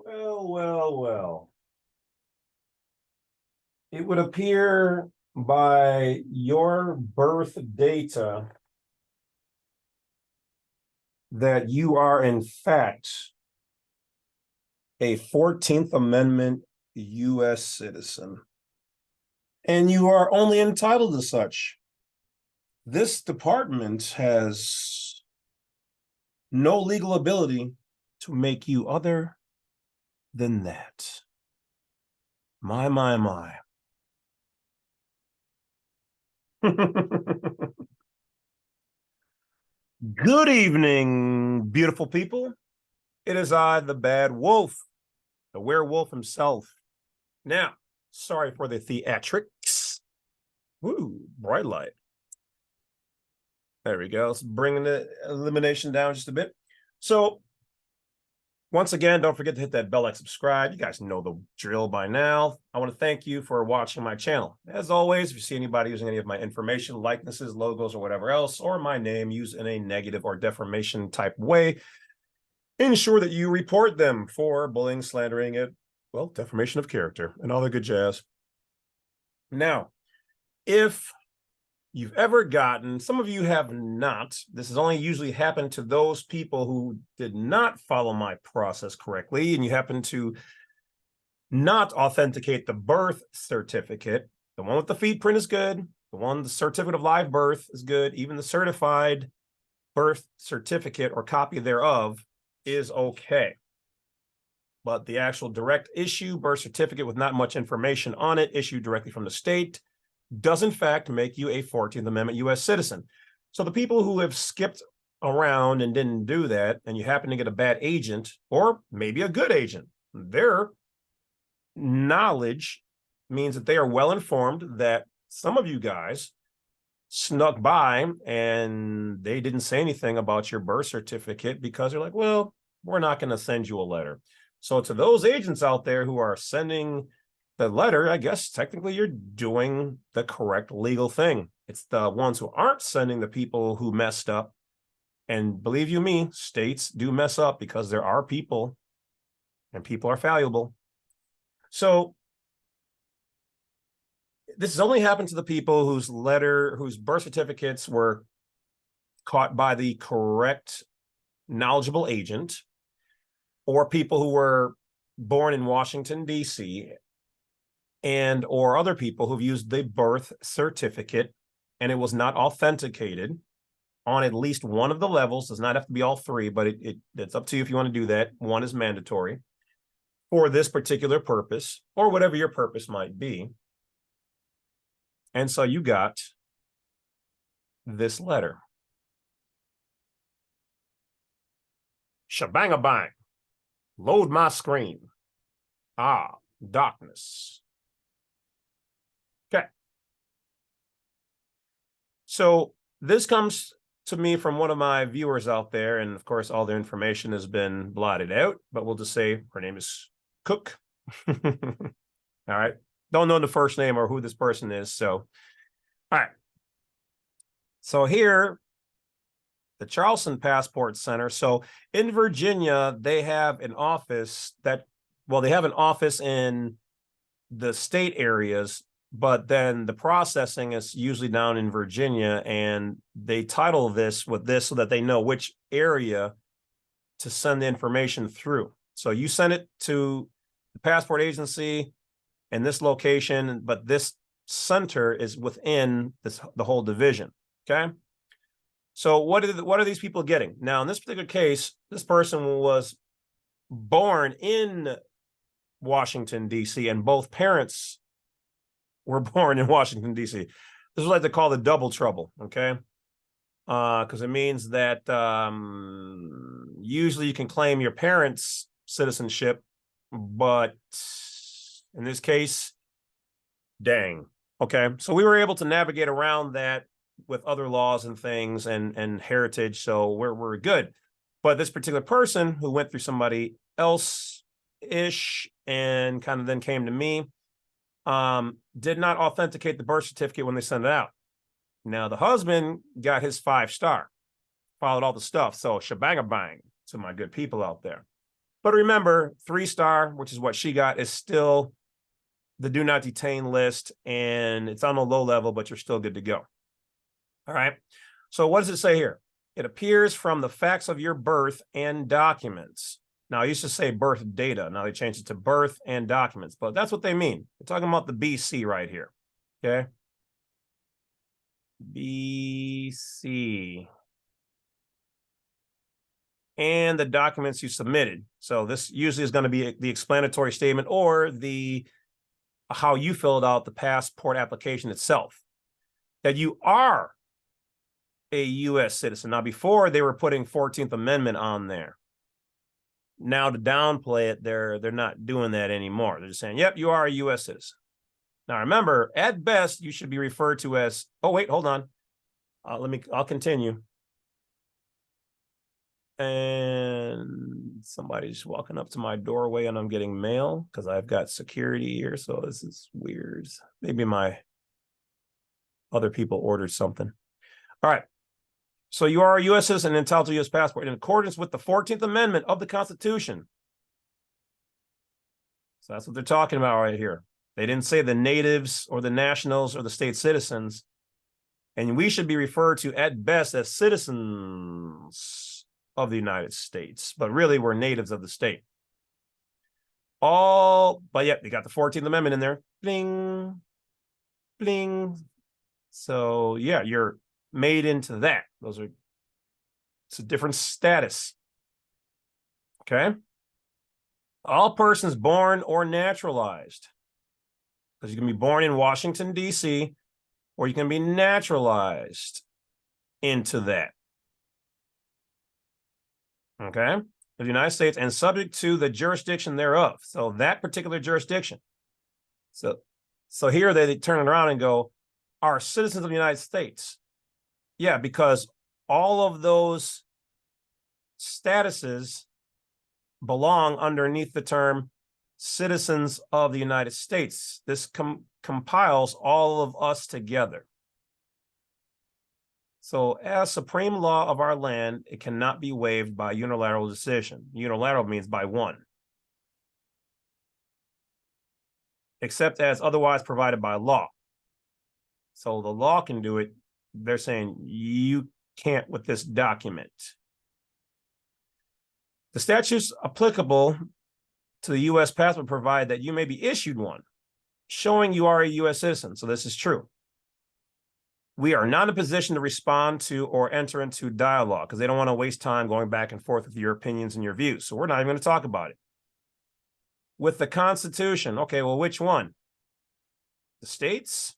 Well. It would appear by your birth data that you are, in fact, a 14th Amendment U.S. citizen, and you are only entitled to such. This department has no legal ability to make you other than that. My. Good evening, beautiful people. It is I, the Badwolf, the werewolf himself. Now, sorry for the theatrics. Woo, bright light. There we go. Let's bring the illumination down just a bit. So, once again, don't forget to hit that bell, like, subscribe. You guys know the drill by now. I want to thank you for watching my channel. As always, if you see anybody using any of my information, likenesses, logos, or whatever else, or my name used in a negative or defamation type way, ensure that you report them for bullying, slandering it, well, defamation of character, and all the good jazz. Now, if you've ever gotten, some of you have not, this has only usually happened to those people who did not follow my process correctly, and you happen to not authenticate the birth certificate. The one with the feed print is good. The certificate of live birth is good. Even the certified birth certificate or copy thereof is okay. But the actual direct issue birth certificate with not much information on it, issued directly from the state, does in fact make you a 14th Amendment U.S. citizen. So the people who have skipped around and didn't do that, and you happen to get a bad agent, or maybe a good agent, their knowledge means that they are well informed that some of you guys snuck by and they didn't say anything about your birth certificate because they're like, well, we're not going to send you a letter. So to those agents out there who are sending the letter, I guess technically you're doing the correct legal thing. It's the ones who aren't sending the people who messed up. And believe you me, states do mess up because there are people and people are fallible. So this has only happened to the people whose birth certificates were caught by the correct knowledgeable agent, or people who were born in Washington, D.C., and or other people who've used the birth certificate and it was not authenticated on at least one of the levels. Does not have to be all three, but it's up to you if you want to do that. One is mandatory for this particular purpose, or whatever your purpose might be. And so you got this letter. Shabang-a-bang. Load my screen. Ah, darkness. Okay. So this comes to me from one of my viewers out there, and of course all their information has been blotted out, but we'll just say her name is Cook. All right. Don't know the first name or who this person is. So, all right. So here, the Charleston Passport Center. So in Virginia, they have an office they have an office in the state areas, but then the processing is usually down in Virginia, and they title this with this so that they know which area to send the information through. So you send it to the passport agency in this location, but this center is within the whole division. Okay. So what are these people getting? Now, in this particular case, this person was born in Washington, D.C., and both parents were born in Washington, D.C. This is what I like to call the double trouble, okay? Because it means that usually you can claim your parents' citizenship, but in this case, dang. Okay, so we were able to navigate around that with other laws and things and heritage, so we're good. But this particular person who went through somebody else-ish and kind of then came to me, did not authenticate the birth certificate when they sent it out. Now, the husband got his 5-star, followed all the stuff. So shebang-a-bang to my good people out there. But remember, 3-star, which is what she got, is still the do not detain list, and it's on a low level, but you're still good to go. All right. So what does it say here? It appears from the facts of your birth and documents. Now, I used to say birth data. Now they changed it to birth and documents, but that's what they mean. They're talking about the BC right here. Okay. BC. And the documents you submitted. So this usually is going to be the explanatory statement or the how you filled out the passport application itself. That you are a U.S. citizen. Now, before they were putting 14th Amendment on there. Now to downplay it, they're not doing that anymore. They're just saying, yep, you are a U.S. citizen. Now, remember, at best, you should be referred to as, oh, wait, hold on. I'll continue. And somebody's walking up to my doorway and I'm getting mail because I've got security here. So this is weird. Maybe my other people ordered something. All right. So you are a U.S. citizen and entitled to a U.S. passport in accordance with the 14th Amendment of the Constitution. So that's what they're talking about right here. They didn't say the natives or the nationals or the state citizens. And we should be referred to at best as citizens of the United States. But really, we're natives of the state. But yeah, they got the 14th Amendment in there. Bling, bling. So yeah, you're made into that. It's a different status. Okay. All persons born or naturalized, because you can be born in Washington, D.C., or you can be naturalized into that. Okay. Of the United States and subject to the jurisdiction thereof. So that particular jurisdiction. So here they turn it around and go, are citizens of the United States. Yeah, because all of those statuses belong underneath the term citizens of the United States. This compiles all of us together. So as supreme law of our land, it cannot be waived by unilateral decision. Unilateral means by one. Except as otherwise provided by law. So the law can do it. They're saying you can't with this document. The statutes applicable to the U.S. passport provide that you may be issued one, showing you are a U.S. citizen. So this is true. We are not in a position to respond to or enter into dialogue because they don't want to waste time going back and forth with your opinions and your views. So we're not even going to talk about it. With the Constitution, okay, well, which one? The states,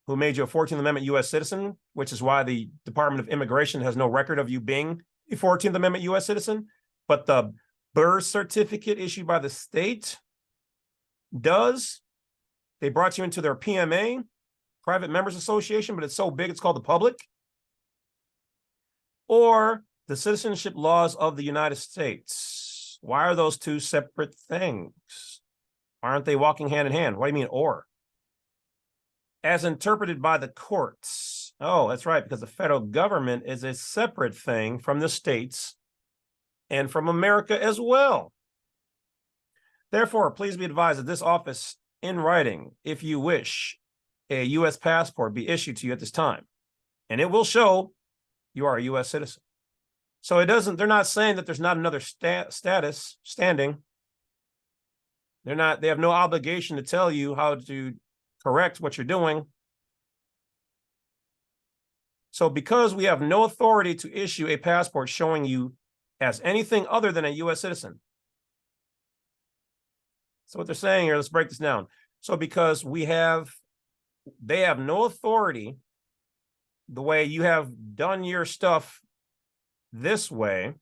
who made you a 14th Amendment U.S. citizen, which is why the Department of Immigration has no record of you being a 14th Amendment U.S. citizen, but the birth certificate issued by the state does. They brought you into their PMA, Private Members Association, but it's so big it's called the public. Or the citizenship laws of the United States. Why are those two separate things? Aren't they walking hand in hand? What do you mean, or? As interpreted by the courts. Oh, that's right, because the federal government is a separate thing from the states and from America as well. Therefore, please be advised that this office, in writing, if you wish, a U.S. passport be issued to you at this time, and it will show you are a U.S. citizen. So they're not saying that there's not another standing. They have no obligation to tell you how to correct what you're doing. So because we have no authority to issue a passport showing you as anything other than a U.S. citizen. So what they're saying here, let's break this down. So because they have no authority, the way you have done your stuff this way,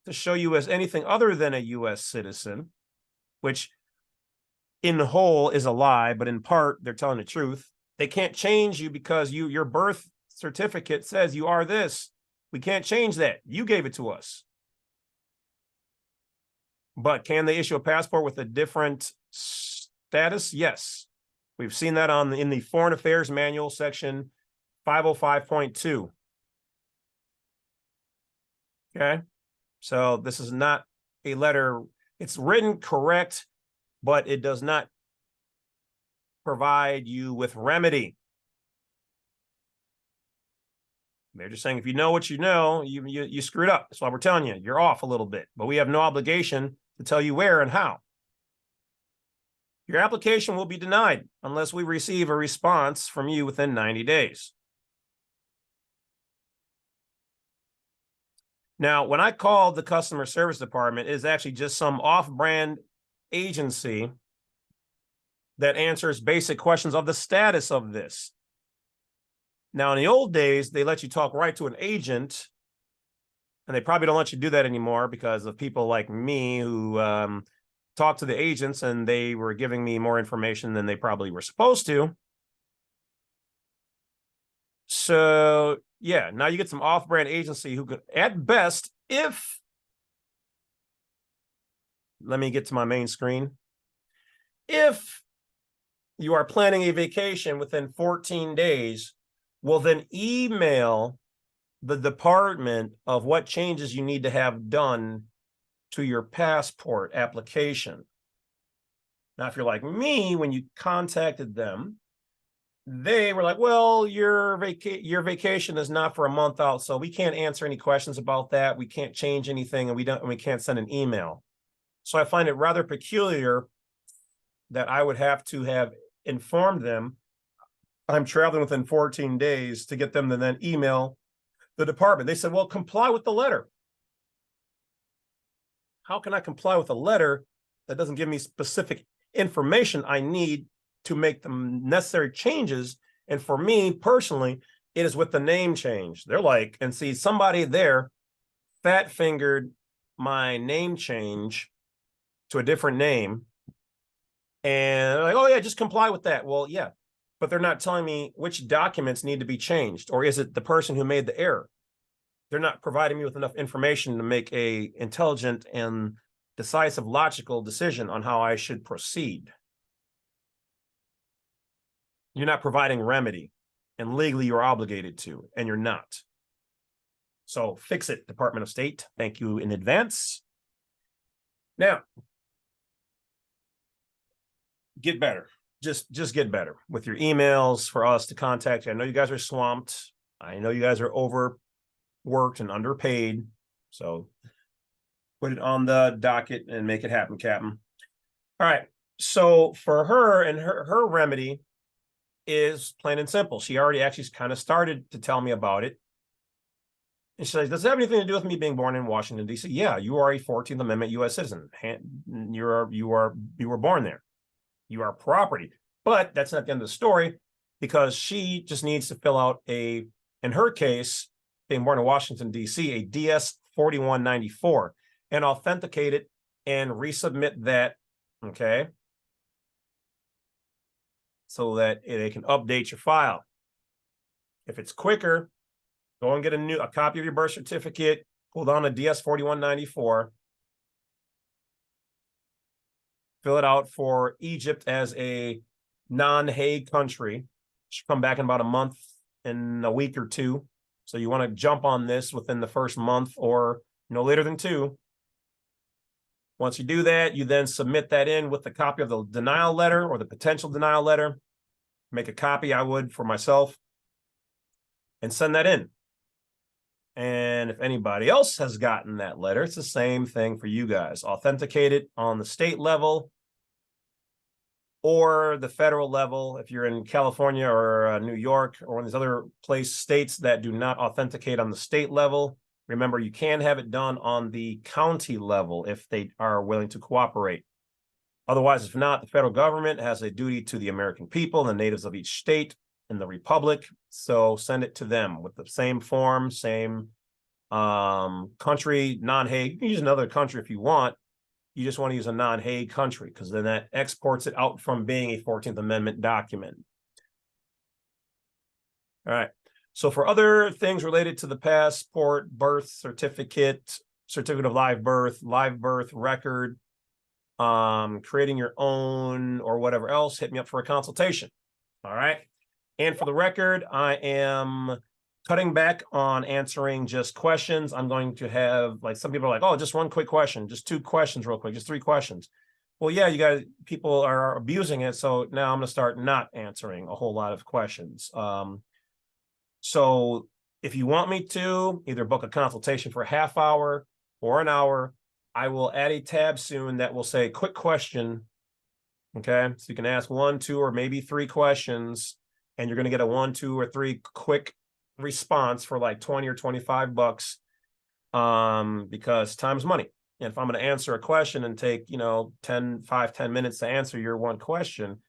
to show you as anything other than a U.S. citizen, which in whole is a lie, but in part, they're telling the truth. They can't change you because your birth certificate says you are this. We can't change that. You gave it to us. But can they issue a passport with a different status? Yes. We've seen that in the Foreign Affairs Manual, section 505.2. Okay. So this is not a letter. It's written correct, but it does not provide you with remedy. They're just saying, if you know what you know, you screwed up. That's why we're telling you, you're off a little bit, but we have no obligation to tell you where and how. Your application will be denied unless we receive a response from you within 90 days. Now, when I called the customer service department, it is actually just some off-brand agency that answers basic questions of the status of this. Now, in the old days, they let you talk right to an agent, and they probably don't let you do that anymore because of people like me who talked to the agents and they were giving me more information than they probably were supposed to. So, yeah, now you get some off-brand agency who could, at best, if, let me get to my main screen. If you are planning a vacation within 14 days, will then email the department of what changes you need to have done to your passport application. Now, if you're like me, when you contacted them, they were like, well, your vacation is not for a month out, so we can't answer any questions about that. We can't change anything, and we can't send an email. So I find it rather peculiar that I would have to have informed them I'm traveling within 14 days to get them to then email the department. They said, well, comply with the letter. How can I comply with a letter that doesn't give me specific information I need to make the necessary changes? And for me personally, it is with the name change. They're like, and see, somebody there fat fingered my name change to a different name. And they're like, oh yeah, just comply with that. Well, yeah, but they're not telling me which documents need to be changed, or is it the person who made the error? They're not providing me with enough information to make a intelligent and decisive logical decision on how I should proceed. You're not providing remedy, and legally you're obligated to, and you're not. So fix it, Department of State. Thank you in advance. Now, get better. Just get better with your emails for us to contact you. I know you guys are swamped. I know you guys are overworked and underpaid. So put it on the docket and make it happen, Captain. All right. So for her, and her remedy is plain and simple. She already actually kind of started to tell me about it. And she says, does it have anything to do with me being born in Washington, D.C.? Yeah, you are a 14th Amendment U.S. citizen. You were born there. You are property. But that's not the end of the story, because she just needs to fill out in her case, being born in Washington, D.C., a DS 4194 and authenticate it and resubmit that, okay, so that they can update your file. If it's quicker, go and get a copy of your birth certificate, pull down a DS 4194, fill it out for Egypt as a non-Hague country. Should come back in about a month and a week or two. So you want to jump on this within the first month or no later than 2. Once you do that, you then submit that in with the copy of the denial letter or the potential denial letter. Make a copy, I would, for myself, and send that in. And if anybody else has gotten that letter, it's the same thing for you guys. Authenticate it on the state level or the federal level. If you're in California or New York or one of these other states that do not authenticate on the state level, remember, you can have it done on the county level if they are willing to cooperate. Otherwise, if not, the federal government has a duty to the American people, the natives of each state and the republic. So send it to them with the same form, same country, non-Hague. You can use another country if you want. You just want to use a non-Hague country, because then that exports it out from being a 14th Amendment document. All right. So for other things related to the passport, birth certificate, certificate of live birth record, creating your own or whatever else, hit me up for a consultation. All right. And for the record, I am cutting back on answering just questions. I'm going to have, like, some people are like, oh, just one quick question, just 2 questions real quick, just 3 questions. Well, yeah, you guys, people are abusing it. So now I'm going to start not answering a whole lot of questions. So if you want me to either book a consultation for a half hour or an hour, I will add a tab soon that will say quick question. Okay. So you can ask 1, 2, or maybe 3 questions, and you're going to get a 1, 2, or 3 quick response for like 20 or 25 bucks. Because time's money. And if I'm going to answer a question and take, 10 minutes to answer your one question,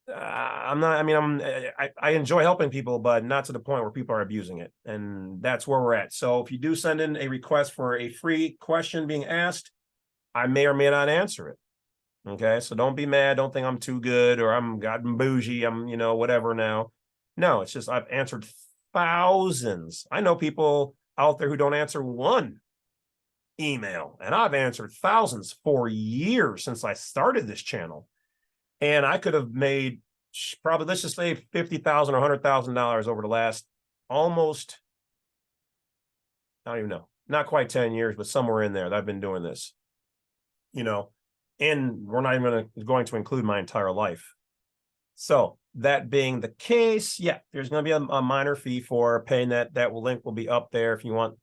I'm not, I mean, I enjoy helping people, but not to the point where people are abusing it. And that's where we're at. So if you do send in a request for a free question being asked, I may or may not answer it. Okay. So don't be mad. Don't think I'm too good or I'm bougie. I'm, whatever now. No, it's just, I've answered thousands. I know people out there who don't answer one email, and I've answered thousands for years since I started this channel. And I could have made probably, let's just say $50,000 or $100,000 over the last almost, I don't even know, not quite 10 years, but somewhere in there that I've been doing this, and we're not even going to include my entire life. So that being the case, yeah, there's going to be a minor fee for paying that. That link will be up there if you want,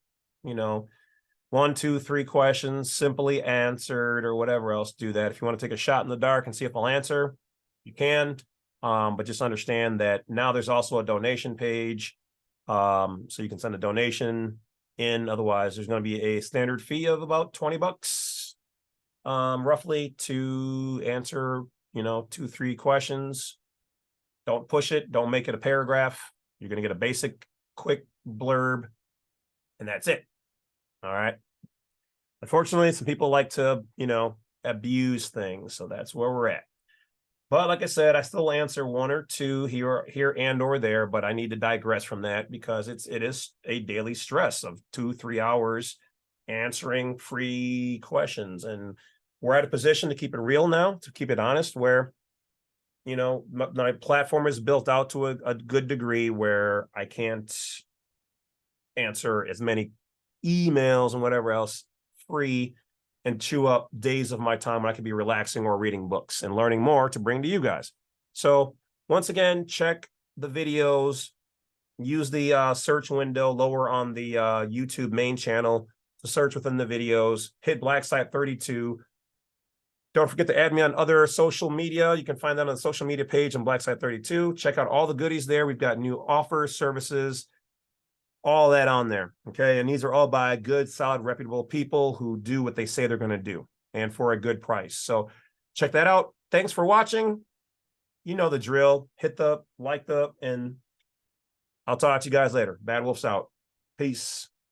1, 2, 3 questions simply answered or whatever else. Do that. If you want to take a shot in the dark and see if I'll answer, you can. But just understand that now there's also a donation page. So you can send a donation in. Otherwise, there's going to be a standard fee of about 20 bucks, roughly, to answer, 2, 3 questions. Don't push it. Don't make it a paragraph. You're going to get a basic, quick blurb, and that's it. All right. Unfortunately, some people like to, abuse things. So that's where we're at. But like I said, I still answer 1 or 2 here and or there, but I need to digress from that because it is a daily stress of 2, 3 hours answering free questions. And we're at a position to keep it real now, to keep it honest, where, my platform is built out to a good degree where I can't answer as many emails and whatever else free and chew up days of my time when I could be relaxing or reading books and learning more to bring to you guys. So once again, check the videos, use the search window lower on the YouTube main channel to search within the videos, hit Blacksite32. Don't forget to add me on other social media. You can find that on the social media page on Blacksite32. Check out all the goodies there. We've got new offers, services, all that on there. Okay. And these are all by good, solid, reputable people who do what they say they're going to do and for a good price. So check that out. Thanks for watching. You know the drill. Hit the like, and I'll talk to you guys later. Badwolf's out. Peace.